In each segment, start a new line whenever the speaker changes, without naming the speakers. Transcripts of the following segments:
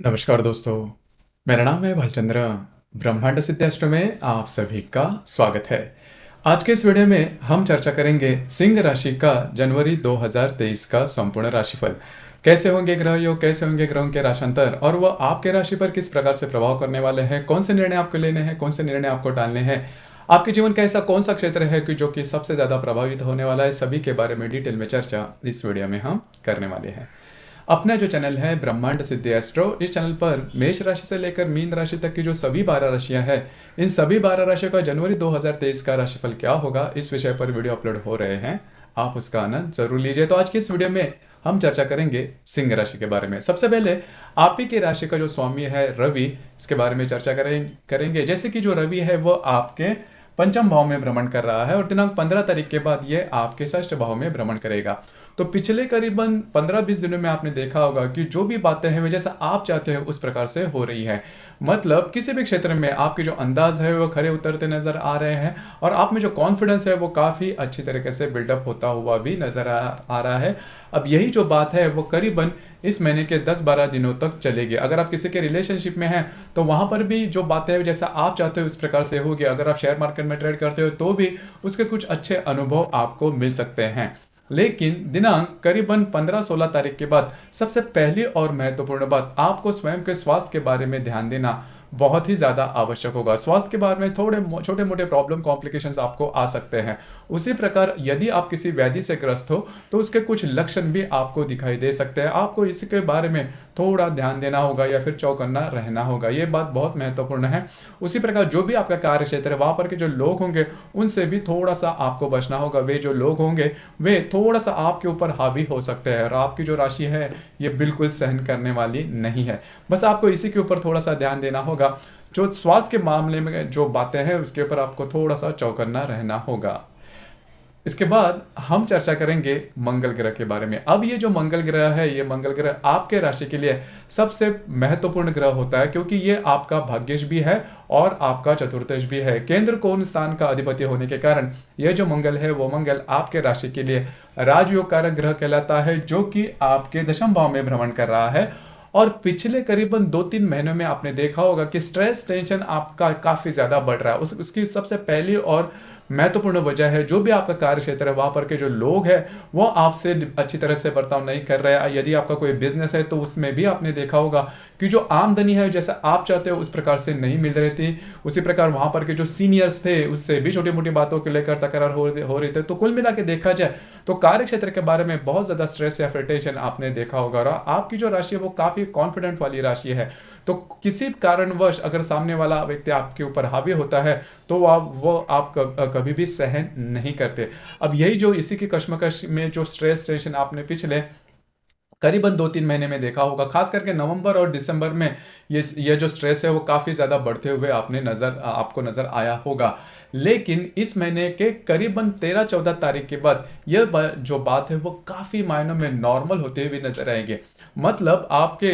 नमस्कार दोस्तों, मेरा नाम है भालचंद्र। ब्रह्मांड सिद्धाश्रम में आप सभी का स्वागत है। आज के इस वीडियो में हम चर्चा करेंगे सिंह राशि का जनवरी 2023 का संपूर्ण राशिफल। कैसे होंगे ग्रह योग, कैसे होंगे ग्रहों के राशांतर और वह आपके राशि पर किस प्रकार से प्रभाव करने वाले हैं, कौन से निर्णय आपको लेने हैं, कौन से निर्णय आपको टालने हैं, आपके जीवन का ऐसा कौन सा क्षेत्र है कि जो कि सबसे ज़्यादा प्रभावित होने वाला है, सभी के बारे में डिटेल में चर्चा इस वीडियो में हम करने वाले हैं। अपना जो चैनल है ब्रह्मांड सिद्धि एस्ट्रो, इस चैनल पर मेष राशि से लेकर मीन राशि तक की जो सभी 12 राशियां हैं, इन सभी 12 राशियों का जनवरी 2023 का राशिफल क्या होगा, इस विषय पर वीडियो अपलोड हो रहे हैं। आप उसका आनंद जरूर लीजिए। तो आज की इस वीडियो में हम चर्चा करेंगे सिंह राशि के बारे में। सबसे पहले आप ही की राशि का जो स्वामी है रवि, इसके बारे में चर्चा करेंगे। जैसे कि जो रवि है वो आपके पंचम भाव में भ्रमण कर रहा है और दिनांक 15 तारीख के बाद ये आपके षष्ठ भाव में भ्रमण करेगा। तो पिछले करीबन 15-20 दिनों में आपने देखा होगा कि जो भी बातें हैं वे जैसा आप चाहते हैं उस प्रकार से हो रही है। मतलब किसी भी क्षेत्र में आपके जो अंदाज है वो खरे उतरते नजर आ रहे हैं और आप में जो कॉन्फिडेंस है वो काफी अच्छी तरीके से बिल्डअप होता हुआ भी नजर आ रहा है। अब यही जो बात है वो करीबन इस महीने के 10-12 दिनों तक चलेगी। अगर आप किसी के रिलेशनशिप में हैं तो वहां पर भी जो बातें हैं जैसा आप चाहते हो इस प्रकार से होगी। अगर आप शेयर मार्केट में ट्रेड करते हो तो भी उसके कुछ अच्छे अनुभव आपको मिल सकते हैं। लेकिन दिनांक करीबन 15-16 तारीख के बाद सबसे पहली और महत्वपूर्ण बात, आपको स्वयं के स्वास्थ्य के बारे में ध्यान देना बहुत ही ज्यादा आवश्यक होगा। स्वास्थ्य के बारे में थोड़े छोटे मोटे प्रॉब्लम कॉम्प्लिकेशंस आपको आ सकते हैं। उसी प्रकार यदि आप किसी व्याधि से ग्रस्त हो तो उसके कुछ लक्षण भी आपको दिखाई दे सकते हैं। आपको इसके बारे में थोड़ा ध्यान देना होगा या फिर चौकन्ना रहना होगा। ये बात बहुत महत्वपूर्ण है। उसी प्रकार जो भी आपका कार्य क्षेत्र है वहां पर के जो लोग होंगे उनसे भी थोड़ा सा आपको बचना होगा। वे जो लोग होंगे वे थोड़ा सा आपके ऊपर हावी हो सकते हैं और आपकी जो राशि है ये बिल्कुल सहन करने वाली नहीं है। बस आपको इसी के ऊपर थोड़ा सा ध्यान देना होगा। जो स्वास्थ्य के मामले में जो बातें हैं उसके ऊपर आपको थोड़ा सा चौकन्ना रहना होगा। इसके बाद हम चर्चा करेंगे मंगल ग्रह के बारे में। अब ये जो मंगल ग्रह है, ये मंगल ग्रह आपके राशि के लिए सबसे महत्वपूर्ण ग्रह होता है क्योंकि ये आपका भाग्येश भी है और आपका चतुर्थेश भी है। केंद्र कोण स्थान का अधिपति होने के कारण यह जो मंगल है वो मंगल आपके राशि के लिए राजयोग कारक ग्रह कहलाता है, जो कि आपके दशम भाव में भ्रमण कर रहा है। और पिछले करीबन 2-3 महीनों में आपने देखा होगा कि स्ट्रेस टेंशन आपका काफी ज्यादा बढ़ रहा है। उसकी सबसे पहली और महत्वपूर्ण वजह है जो भी आपका कार्य क्षेत्र है वहां पर के जो लोग हैं वो आपसे अच्छी तरह से बर्ताव नहीं कर रहे हैं। यदि आपका कोई बिजनेस है तो उसमें भी आपने देखा होगा कि जो आमदनी है जैसा आप चाहते हो उस प्रकार से नहीं मिल रही थी। उसी प्रकार वहां पर के जो सीनियर्स थे उससे भी छोटी मोटी बातों को लेकर तकरार हो रही थी। तो कुल मिला के देखा जाए तो कार्य क्षेत्र के बारे में बहुत ज्यादा स्ट्रेस या फिर टेंशन आपने देखा होगा। और आपकी जो राशि है वो काफी कॉन्फिडेंट वाली राशि है। तो किसी कारणवश अगर सामने वाला व्यक्ति आपके ऊपर हावी होता है तो आप कभी भी सहन नहीं करते। अब यही जो इसी की कश्मकश में जो स्ट्रेस टेंशन आपने पिछले करीबन 2-3 महीने में देखा होगा, खास करके नवंबर और दिसंबर में ये जो स्ट्रेस है वो काफी ज्यादा बढ़ते हुए आपको नजर आया होगा। लेकिन इस महीने के करीबन 13-14 तारीख के बाद जो बात है वो काफी मायनों में नॉर्मल होते हुए नजर आएंगे। मतलब आपके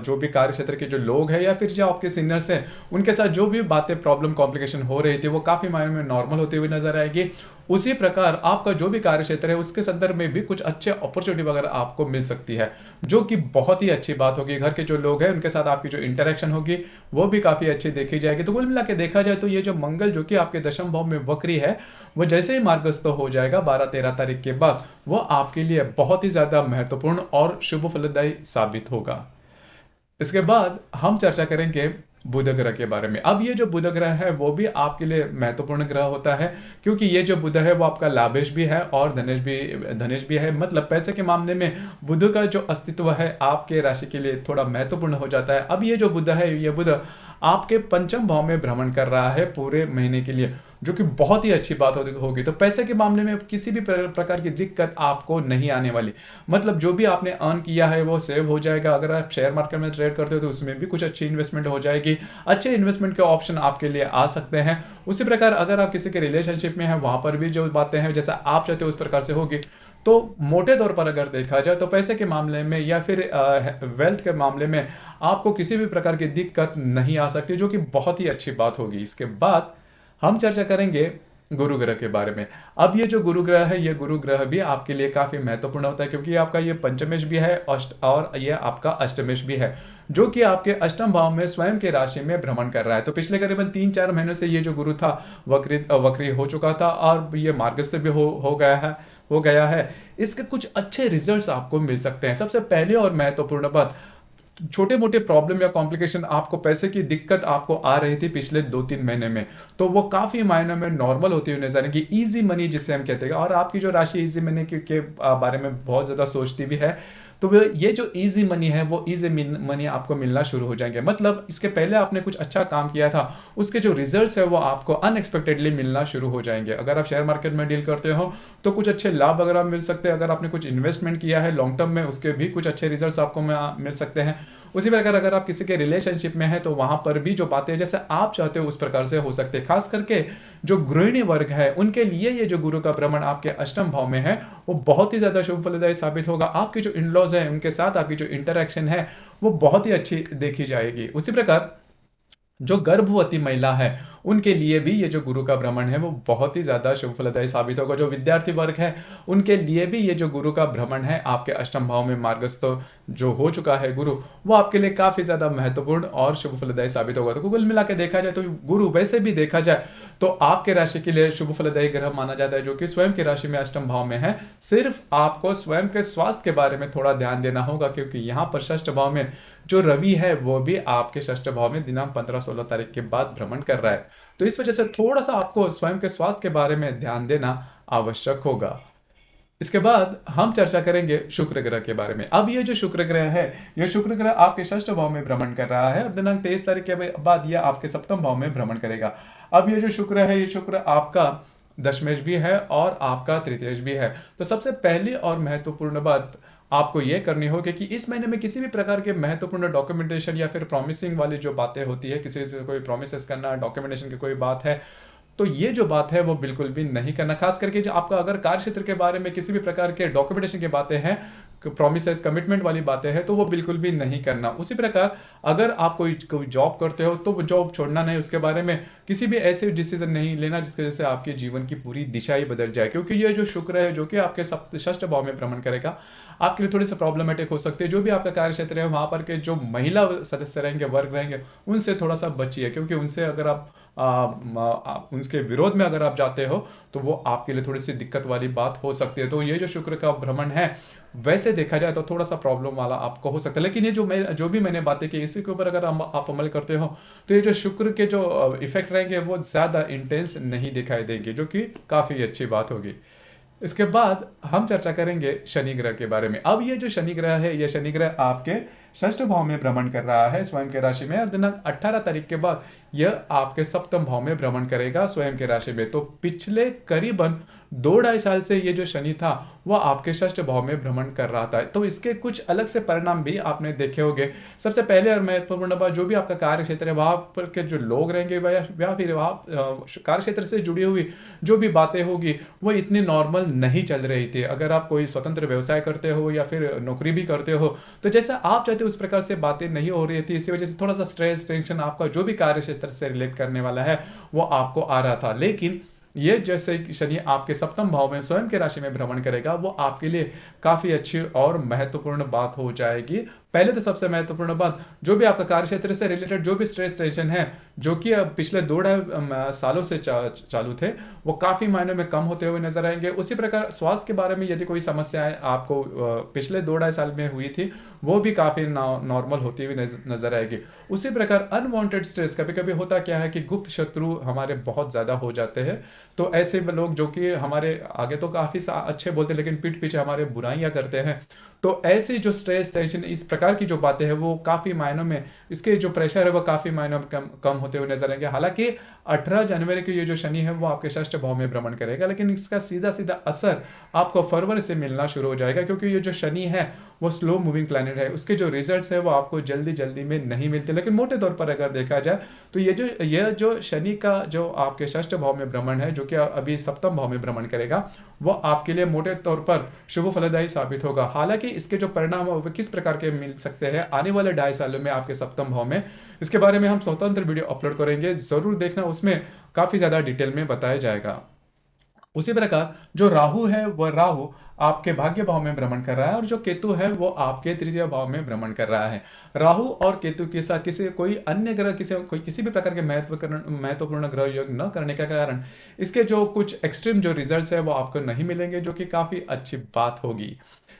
जो भी कार्य क्षेत्र के जो लोग हैं या फिर जो आपके सीनियर्स हैं उनके साथ जो भी बातें प्रॉब्लम कॉम्प्लिकेशन हो रही थी वो काफी मायनों में नॉर्मल होते हुए नजर आएगी। उसी प्रकार आपका जो भी कार्य क्षेत्र है उसके संदर्भ में भी कुछ अच्छे अपॉर्चुनिटी वगैरह आपको मिल सकती है, जो कि बहुत ही अच्छी बात होगी। घर के जो लोग हैं उनके साथ आपकी जो इंटरेक्शन होगी वो भी काफी अच्छी देखी जाएगी। तो कुल मिला के देखा जाए तो ये जो मंगल जो कि आपके दशम भाव में वक्री है वो जैसे ही मार्गस्थ हो जाएगा 12-13 तारीख के बाद वो आपके लिए बहुत ही ज्यादा महत्वपूर्ण और शुभ फलदायी साबित होगा। इसके बाद हम चर्चा करेंगे बुध ग्रह के बारे में। अब ये जो बुध ग्रह है वो भी आपके लिए महत्वपूर्ण ग्रह होता है क्योंकि ये जो बुध है वो आपका लाभेश भी है और धनेश भी है। मतलब पैसे के मामले में बुध का जो अस्तित्व है आपके राशि के लिए थोड़ा महत्वपूर्ण हो जाता है। अब ये जो बुध है ये बुध आपके पंचम भाव में भ्रमण कर रहा है पूरे महीने के लिए, जो कि बहुत ही अच्छी बात होगी। तो पैसे के मामले में किसी भी प्रकार की दिक्कत आपको नहीं आने वाली। मतलब जो भी आपने अर्न किया है वो सेव हो जाएगा। अगर आप शेयर मार्केट में ट्रेड करते हो तो उसमें भी कुछ अच्छी इन्वेस्टमेंट हो जाएगी। अच्छे इन्वेस्टमेंट के ऑप्शन आपके लिए आ सकते हैं। उसी प्रकार अगर आप किसी के रिलेशनशिप में हैं वहां पर भी जो बातें हैं जैसा आप चाहते हो उस प्रकार से होगी। तो मोटे तौर पर अगर देखा जाए तो पैसे के मामले में या फिर वेल्थ के मामले में आपको किसी भी प्रकार की दिक्कत नहीं आ सकती, जो कि बहुत ही अच्छी बात होगी। इसके बाद हम चर्चा करेंगे गुरु ग्रह के बारे में। अब ये जो गुरु ग्रह है, ये गुरु ग्रह भी आपके लिए काफी महत्वपूर्ण होता है, क्योंकि ये आपका ये पंचमेश भी है और ये आपका अष्टमेश भी है, जो कि आपके अष्टम भाव में स्वयं के राशि में भ्रमण कर रहा है। तो पिछले करीबन 3-4 महीनों से ये जो गुरु था वक्री हो चुका था और ये मार्गस्थ भी हो गया है। इसके कुछ अच्छे रिजल्ट्स आपको मिल सकते हैं। सबसे पहले और महत्वपूर्ण बात, छोटे मोटे प्रॉब्लम या कॉम्प्लिकेशन, आपको पैसे की दिक्कत आपको आ रही थी पिछले 2-3 महीने में, तो वो काफी मायनों में नॉर्मल होती हुई नजर आएगी। इजी मनी जिसे हम कहते हैं, और आपकी जो राशि इजी मनी के बारे में बहुत ज्यादा सोचती भी है, तो ये जो इजी मनी है वो इजी मनी आपको मिलना शुरू हो जाएंगे। मतलब इसके पहले आपने कुछ अच्छा काम किया था, उसके जो रिजल्ट्स है वो आपको अनएक्सपेक्टेडली मिलना शुरू हो जाएंगे। अगर आप शेयर मार्केट में डील करते हो तो कुछ अच्छे लाभ वगैरह मिल सकते हैं। अगर आपने कुछ इन्वेस्टमेंट किया है लॉन्ग टर्म में, उसके भी कुछ अच्छे रिजल्ट्स आपको मिल सकते हैं। उसी प्रकार अगर आप किसी के रिलेशनशिप में है तो वहां पर भी जो बातें जैसे आप चाहते हो उस प्रकार से हो सकते हैं। खास करके जो गृहिणी वर्ग है उनके लिए ये जो गुरु का भ्रमण आपके अष्टम भाव में है वो बहुत ही ज्यादा शुभ फलदायी साबित होगा। आपके जो इनलॉज है उनके साथ आपकी जो इंटरेक्शन है वो बहुत ही अच्छी देखी जाएगी। उसी प्रकार जो गर्भवती महिला है उनके लिए भी ये जो गुरु का भ्रमण है वो बहुत ही ज्यादा शुभ फलदायी साबित होगा। जो विद्यार्थी वर्ग है उनके लिए भी ये जो गुरु का भ्रमण है आपके अष्टम भाव में मार्गस्थ जो हो चुका है गुरु, वो आपके लिए काफी ज्यादा महत्वपूर्ण और शुभ फलदायी साबित होगा। तो कुल मिला के देखा जाए तो गुरु वैसे भी देखा जाए तो आपके राशि के लिए शुभ फलदायी ग्रह माना जाता है, जो कि स्वयं की राशि में अष्टम भाव में है। सिर्फ आपको स्वयं के स्वास्थ्य के बारे में थोड़ा ध्यान देना होगा, क्योंकि यहाँ पर षष्ठ भाव में जो रवि है वो भी आपके षष्ठ भाव में दिनांक 15-16 तारीख के बाद भ्रमण कर रहा है। तो इस वजह से थोड़ा सा आपको स्वयं के स्वास्थ्य के बारे में ध्यान देना आवश्यक होगा। इसके बाद हम चर्चा करेंगे शुक्र ग्रह के बारे में। अब ये जो शुक्र ग्रह है, ये शुक्र ग्रह आपके षष्ठ भाव में भ्रमण कर रहा है और दिनांक 23 तारीख के बाद यह आपके सप्तम भाव में भ्रमण करेगा। अब ये जो शुक्र है, ये शुक्र आपका दशमेश भी है और आपका तृतीयेश भी है। तो सबसे पहली और महत्वपूर्ण बात आपको यह करनी होगी कि इस महीने में किसी भी प्रकार के महत्वपूर्ण डॉक्यूमेंटेशन या फिर प्रॉमिसिंग वाली जो बातें होती है, किसी से कोई प्रॉमिसेस करना, डॉक्यूमेंटेशन की कोई बात है, तो ये जो बात है वो बिल्कुल भी नहीं करना। खास करके जो आपका अगर कार्य क्षेत्र के बारे में किसी भी प्रकार के डॉक्यूमेंटेशन की बातें हैं, प्रॉमिसेस, कमिटमेंट वाली बातें हैं, तो वो बिल्कुल भी नहीं करना। उसी प्रकार अगर आप कोई जॉब करते हो तो वो जॉब छोड़ना नहीं, उसके बारे में किसी भी ऐसे डिसीजन नहीं लेना जिसकी वजह से आपके जीवन की पूरी दिशा ही बदल जाए। क्योंकि ये जो शुक्र है जो कि आपके षष्ठ भाव में भ्रमण करेगा, आपके लिए थोड़ी सी प्रॉब्लमेटिक हो सकती है। जो भी आपका कार्य क्षेत्र है वहां पर के जो महिला सदस्य रहेंगे, वर्ग रहेंगे, उनसे थोड़ा सा बचिए, क्योंकि उनसे अगर आप उनके विरोध में अगर आप जाते हो तो वो आपके लिए थोड़ी सी दिक्कत वाली बात हो सकती है। तो ये जो शुक्र का भ्रमण है वैसे देखा जाए तो थोड़ा सा प्रॉब्लम वाला आपको हो सकता है, लेकिन ये जो भी मैंने बातें की इसी के ऊपर अगर आप अमल करते हो तो ये जो शुक्र के जो इफेक्ट रहेंगे वो ज्यादा इंटेंस नहीं दिखाई देंगे, जो कि काफी अच्छी बात होगी। इसके बाद हम चर्चा करेंगे शनि ग्रह के बारे में। अब ये जो शनि ग्रह है, ये शनि ग्रह आपके षष्ठ भाव में भ्रमण कर रहा है स्वयं के राशि में, और दिनांक 18 तारीख के बाद यह आपके सप्तम भाव में भ्रमण करेगा स्वयं के राशि में। तो पिछले करीबन 2-2.5 साल से ये जो शनि था वह आपके षष्ठ भाव में भ्रमण कर रहा था। तो इसके कुछ अलग से परिणाम भी आपने देखे होंगे। सबसे पहले और महत्वपूर्ण बात, जो भी आपका कार्य क्षेत्र है वहां पर के जो लोग रहेंगे या फिर वहां कार्य क्षेत्र से जुड़ी हुई जो भी बातें होगी वो इतनी नॉर्मल नहीं चल रही थी। अगर आप कोई स्वतंत्र व्यवसाय करते हो या फिर नौकरी भी करते हो तो जैसा आप चाहते हो उस प्रकार से बातें नहीं हो रही थी। इसी वजह से थोड़ा सा स्ट्रेस, टेंशन आपका जो भी कार्य क्षेत्र से रिलेट करने वाला है वो आपको आ रहा था। लेकिन ये जैसे शनि आपके सप्तम भाव में स्वयं के राशि में भ्रमण करेगा, वो आपके लिए काफी अच्छी और महत्वपूर्ण बात हो जाएगी। पहले तो सबसे महत्वपूर्ण बात, जो भी आपका कार्य क्षेत्र से रिलेटेड जो भी स्ट्रेस टेंशन है जो कि पिछले 2-2.5 सालों से चालू थे, वो काफी मायनों में कम होते हुए नजर आएंगे। उसी प्रकार स्वास्थ्य के बारे में यदि कोई समस्याएं आपको पिछले 2-2.5 साल में हुई थी वो भी काफी नॉर्मल होती हुई नजर आएगी। उसी प्रकार अनवांटेड स्ट्रेस, कभी कभी होता क्या है कि गुप्त शत्रु हमारे बहुत ज्यादा हो जाते हैं। तो ऐसे लोग जो कि हमारे आगे तो काफी अच्छे बोलते हैं लेकिन पीठ पीछे हमारे बुराइयां करते हैं, तो ऐसे जो स्ट्रेस टेंशन इस प्रकार की जो बातें हैं वो काफी मायनों में, इसके जो प्रेशर है वो काफी मायनों में कम होते हुए नजर आएंगे। हालांकि 18 जनवरी को ये जो शनि है वो आपके षष्ठ भाव में भ्रमण करेगा, लेकिन इसका सीधा सीधा असर आपको फरवरी से मिलना शुरू हो जाएगा, क्योंकि ये जो शनि है वो स्लो मूविंग प्लैनेट है। उसके जो रिजल्ट्स है वो आपको जल्दी जल्दी में नहीं मिलते। लेकिन मोटे तौर पर अगर देखा जाए तो ये जो शनि का जो आपके षष्ठ भाव में भ्रमण है, जो कि अभी सप्तम भाव में भ्रमण करेगा, वो आपके लिए मोटे तौर पर शुभ फलदायी साबित होगा। हालांकि इसके जो परिणाम है वो किस प्रकार के मिल सकते हैं आने वाले 2.5 सालों में आपके सप्तम भाव में, इसके बारे में हम स्वतंत्र वीडियो अपलोड करेंगे, जरूर देखना, उसमें काफी ज्यादा डिटेल में बताया जाएगा। उसी प्रकार जो राहु है वह राहु आपके भाग्य भाव में भ्रमण कर रहा है और जो केतु है वो आपके तृतीय भाव में भ्रमण कर रहा है। राहु और केतु के साथ कोई अन्य ग्रह किसी भी प्रकार के महत्वपूर्ण ग्रह योग न करने के कारण इसके जो कुछ एक्सट्रीम जो रिजल्ट्स है वो आपको नहीं मिलेंगे, जो कि काफी अच्छी बात होगी।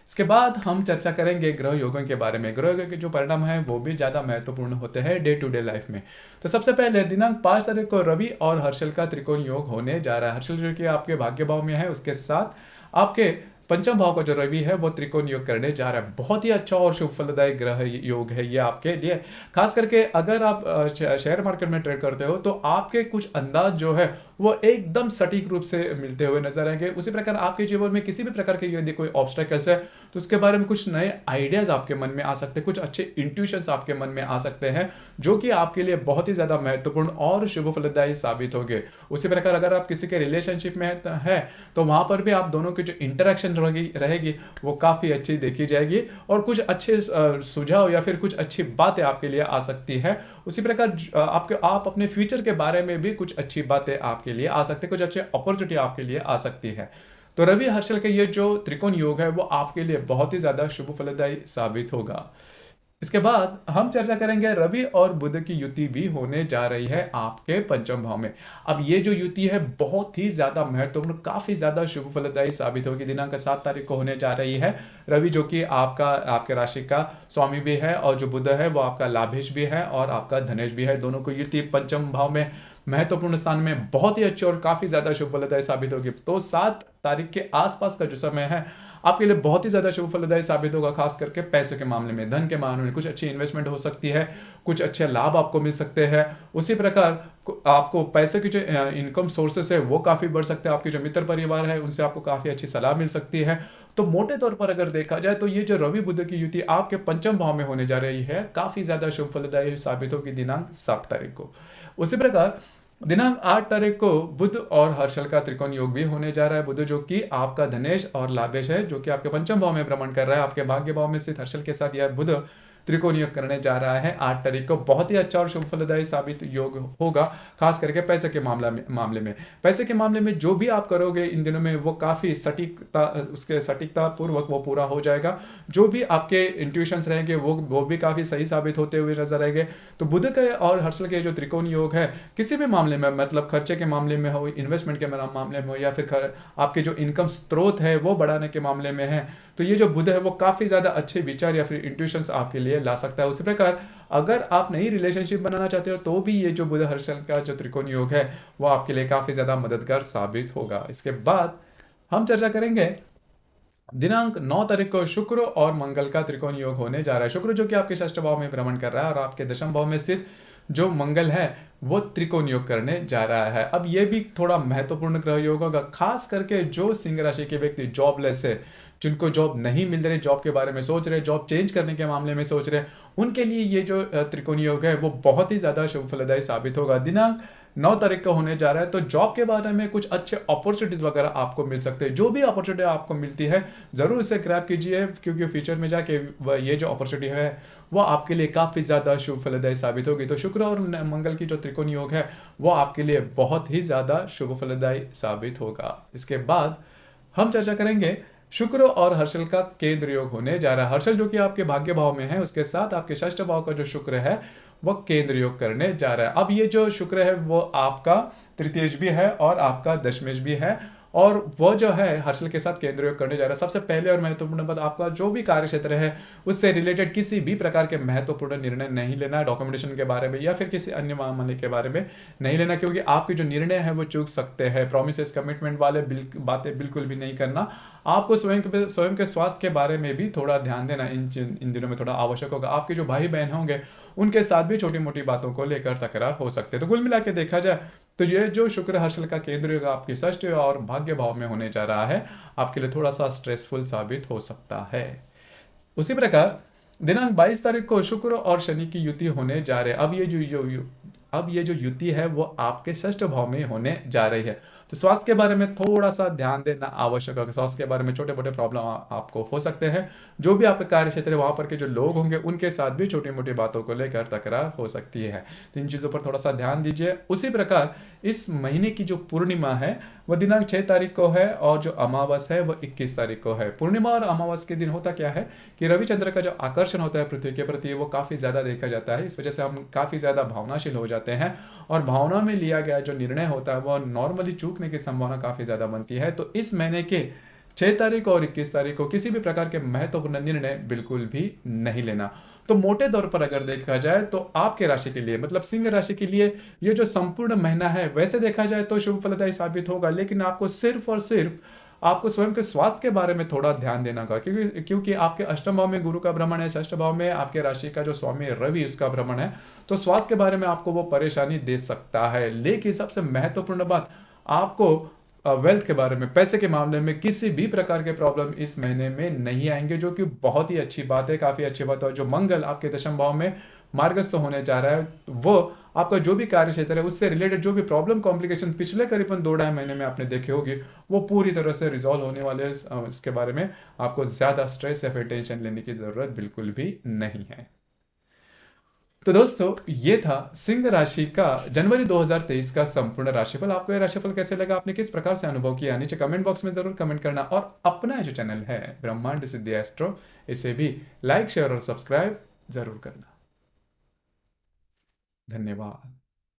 इसके बाद हम चर्चा करेंगे ग्रह योगों के बारे में। ग्रह योगों के जो परिणाम है वो भी ज़्यादा महत्वपूर्ण होते हैं डे टू डे लाइफ में। तो सबसे पहले दिनांक 5 तारीख को रवि और हर्षल का त्रिकोण योग होने जा रहा है। हर्षल जो कि आपके भाग्य भाव में है, उसके साथ आपके पंचम भाव का जो रवि है वो त्रिकोण योग करने जा रहा है। बहुत ही अच्छा और शुभ फलदायक ग्रह योग है ये आपके लिए। खास करके अगर आप शेयर मार्केट में ट्रेड करते हो तो आपके कुछ अंदाज जो है वो एकदम सटीक रूप से मिलते हुए नजर आएंगे। उसी प्रकार आपके जीवन में किसी भी प्रकार के यदि कोई ऑब्स्टेकल्स है तो उसके बारे में कुछ नए आइडियाज आपके मन में आ सकते हैं, कुछ अच्छे इंट्यूशंस आपके मन में आ सकते हैं, जो कि आपके लिए बहुत ही ज्यादा महत्वपूर्ण और शुभ फलदायी साबित होंगे। उसी प्रकार अगर आप किसी के रिलेशनशिप में है तो वहां पर भी आप दोनों की जो इंटरेक्शन रहेगी वो काफी अच्छी देखी जाएगी और कुछ अच्छे सुझाव या फिर कुछ अच्छी बातें आपके लिए आ सकती है। उसी प्रकार आप अपने फ्यूचर के बारे में भी कुछ अच्छी बातें आपके लिए आ सकती है, कुछ अच्छे अपॉर्चुनिटी आपके लिए आ सकती है। तो रवि हर्षल के ये जो त्रिकोण योग है वो आपके लिए बहुत ही ज्यादा शुभ फलदायी साबित होगा। इसके बाद हम चर्चा करेंगे रवि और बुध की युति भी होने जा रही है आपके पंचम भाव में। अब ये जो युति है बहुत ही ज्यादा महत्वपूर्ण, काफी ज्यादा शुभ फलदायी साबित होगी। दिनांक 7 तारीख को होने जा रही है। रवि जो कि आपके राशि का स्वामी भी है और जो बुध है वो आपका लाभेश भी है और आपका धनेश भी है। दोनों को युति पंचम भाव में महत्वपूर्ण स्थान में बहुत ही अच्छी और काफी ज्यादा शुभ फलदायी साबित होगी। तो 7 तारीख के आसपास का जो समय है आपके लिए बहुत ही ज्यादा शुभ फलदायी साबित होगा। खास करके पैसे के मामले में, धन के मामले में कुछ अच्छी इन्वेस्टमेंट हो सकती है, कुछ अच्छे लाभ आपको मिल सकते हैं। उसी प्रकार आपको पैसे की जो इनकम सोर्सेस है वो काफी बढ़ सकते हैं। आपके जो मित्र परिवार है उनसे आपको काफी अच्छी सलाह मिल सकती है। तो मोटे तौर पर अगर देखा जाए तो ये जो रवि बुध की युति आपके पंचम भाव में होने जा रही है काफी ज्यादा शुभ फलदायी साबित होगी दिनांक 7 तारीख को। उसी प्रकार दिनांक 8 तारीख को बुध और हर्षल का त्रिकोण योग भी होने जा रहा है। बुध जो कि आपका धनेश और लाभेश है, जो कि आपके पंचम भाव में भ्रमण कर रहा है। आपके भाग्य भाव में स्थित हर्षल के साथ यह बुध त्रिकोण योग करने जा रहा है 8 तारीख को। बहुत ही अच्छा और शुभ फलदायी साबित योग होगा, खास करके पैसे के मामले में। पैसे के मामले में जो भी आप करोगे इन दिनों में वो काफी सटीकता पूर्वक वो पूरा हो जाएगा। जो भी आपके इंट्यूशंस रहेंगे वो भी काफी सही साबित होते हुए नजर आएंगे। तो बुध के और हर्षल के जो त्रिकोण योग है किसी भी मामले में, मतलब खर्चे के मामले में हो, इन्वेस्टमेंट के मामले में हो, या फिर आपके जो इनकम स्रोत है वो बढ़ाने के मामले में है, तो ये जो बुध है वो काफी ज्यादा अच्छे विचार या फिर इंट्यूशंस आपके लिए ला सकता है। उसी प्रकार अगर आप नई रिलेशनशिप बनाना चाहते हो तो भी ये जो बुध हर्षल का जो त्रिकोण योग है वो आपके लिए काफी ज्यादा मददगार साबित होगा। इसके बाद हम चर्चा करेंगे दिनांक 9 तारीख को शुक्र और मंगल का त्रिकोण योग होने जा रहा है। शुक्र जो कि आपके षष्ठ भाव में भ्रमण कर रहा है और आपके दशम भाव में स्थित जो मंगल है वो त्रिकोण योग करने जा रहा है। अब ये भी थोड़ा महत्वपूर्ण ग्रह योग होगा, खास करके जो सिंह राशि के व्यक्ति जॉबलेस है, जिनको जॉब नहीं मिल रही, जॉब के बारे में सोच रहे, जॉब चेंज करने के मामले में सोच रहे, उनके लिए ये जो त्रिकोण योग है वो बहुत ही ज्यादा शुभ फलदायी साबित होगा। दिनांक 9 तारीख का होने जा रहा है। तो जॉब के बारे में कुछ अच्छे अपॉर्चुनिटीज वगैरह आपको मिल सकते हैं। जो भी अपॉर्चुनिटी आपको मिलती है जरूर इसे ग्रैब कीजिए, क्योंकि फ्यूचर में जाके ये जो अपॉर्चुनिटी है वो आपके लिए काफी ज्यादा शुभ फलदायी साबित होगी। तो शुक्र और मंगल की जो त्रिकोण योग है वो आपके लिए बहुत ही ज्यादा शुभ फलदायी साबित होगा। इसके बाद हम चर्चा करेंगे शुक्र और हर्षल का केंद्र योग होने जा रहा है। हर्षल जो कि आपके भाग्य भाव में है, उसके साथ आपके षष्ठ भाव का जो शुक्र है वो केंद्र योग करने जा रहा है। अब ये जो शुक्र है वो आपका तृतीयेश भी है और आपका दशमेश भी है, और वो जो है हर्षल के साथ केंद्र योग करने जा रहा है। सबसे पहले और महत्वपूर्ण बात, आपका जो भी कार्य क्षेत्र है उससे रिलेटेड किसी भी प्रकार के महत्वपूर्ण निर्णय नहीं लेना, डॉक्यूमेंटेशन के बारे में या फिर किसी अन्य मामले के बारे में नहीं लेना, क्योंकि आपके जो निर्णय है वो चूक सकते हैं। प्रोमिसेस, कमिटमेंट वाले बातें बिल्कुल भी नहीं करना। आपको स्वयं के स्वास्थ्य के बारे में भी थोड़ा ध्यान देना इन दिनों में थोड़ा आवश्यक होगा। आपके जो भाई बहन होंगे उनके साथ भी छोटी मोटी बातों को लेकर तकरार हो सकते हैं। तो कुल मिला के देखा जाए तो ये जो शुक्र हर्षल का केंद्र योग आपके षष्ठ और भाग्य भाव में होने जा रहा है आपके लिए थोड़ा सा स्ट्रेसफुल साबित हो सकता है। उसी प्रकार दिनांक 22 तारीख को शुक्र और शनि की युति होने जा रहे हैं। अब ये जो युति है वो आपके षष्ठ भाव में होने जा रही है। तो स्वास्थ्य के बारे में थोड़ा सा ध्यान देना आवश्यक है। स्वास्थ्य के बारे में छोटे मोटे प्रॉब्लम आपको हो सकते हैं। जो भी आपका कार्य क्षेत्र है वहां पर के जो लोग होंगे उनके साथ भी छोटी मोटी बातों को लेकर तकरार हो सकती है। तो इन चीज़ों पर थोड़ा सा ध्यान दीजिए। उसी प्रकार इस महीने की जो पूर्णिमा है वह दिनांक 6 तारीख को है और जो अमावस है वह 21 तारीख को है। पूर्णिमा और अमावस के दिन होता क्या है कि रविचंद्र का जो आकर्षण होता है पृथ्वी के प्रति वो काफ़ी ज़्यादा देखा जाता है। इस वजह से हम काफ़ी ज़्यादा भावनाशील हो जाते हैं और भावना में लिया गया जो निर्णय होता है वह नॉर्मली चूकने की संभावना काफ़ी ज़्यादा बनती है। तो इस महीने के 6 तारीख और 21 तारीख को किसी भी प्रकार के महत्वपूर्ण निर्णय बिल्कुल भी नहीं लेना। तो मोटे तौर पर अगर देखा जाए तो आपके राशि के लिए मतलब सिंह राशि के लिए ये जो संपूर्ण महीना है वैसे देखा जाए तो शुभ फलदायी साबित होगा, लेकिन आपको सिर्फ और सिर्फ आपको स्वयं के स्वास्थ्य के बारे में थोड़ा ध्यान देना होगा, क्योंकि आपके अष्टम भाव में गुरु का भ्रमण है, षष्ठ भाव में आपके राशि का जो स्वामी रवि उसका भ्रमण है। तो स्वास्थ्य के बारे में आपको वो परेशानी दे सकता है। लेकिन सबसे महत्वपूर्ण बात, आपको वेल्थ के बारे में, पैसे के मामले में किसी भी प्रकार के प्रॉब्लम इस महीने में नहीं आएंगे, जो कि बहुत ही अच्छी बात है, काफी अच्छी बात है। और जो मंगल आपके दशम भाव में मार्गस्थ होने जा रहा है वो आपका जो भी कार्य क्षेत्र है उससे रिलेटेड जो भी प्रॉब्लम कॉम्प्लिकेशन पिछले करीबन 2-2.5 महीने में आपने देखे होगी वो पूरी तरह से रिजॉल्व होने वाले हैं। इसके बारे में आपको ज्यादा स्ट्रेस या फिर टेंशन लेने की जरूरत बिल्कुल भी नहीं है। तो दोस्तों ये था सिंह राशि का जनवरी 2023 का संपूर्ण राशिफल। आपको ये राशिफल कैसे लगा, आपने किस प्रकार से अनुभव किया, नीचे कमेंट बॉक्स में जरूर कमेंट करना। और अपना जो चैनल है ब्रह्मांड सिद्धि एस्ट्रो, इसे भी लाइक शेयर और सब्सक्राइब जरूर करना। धन्यवाद।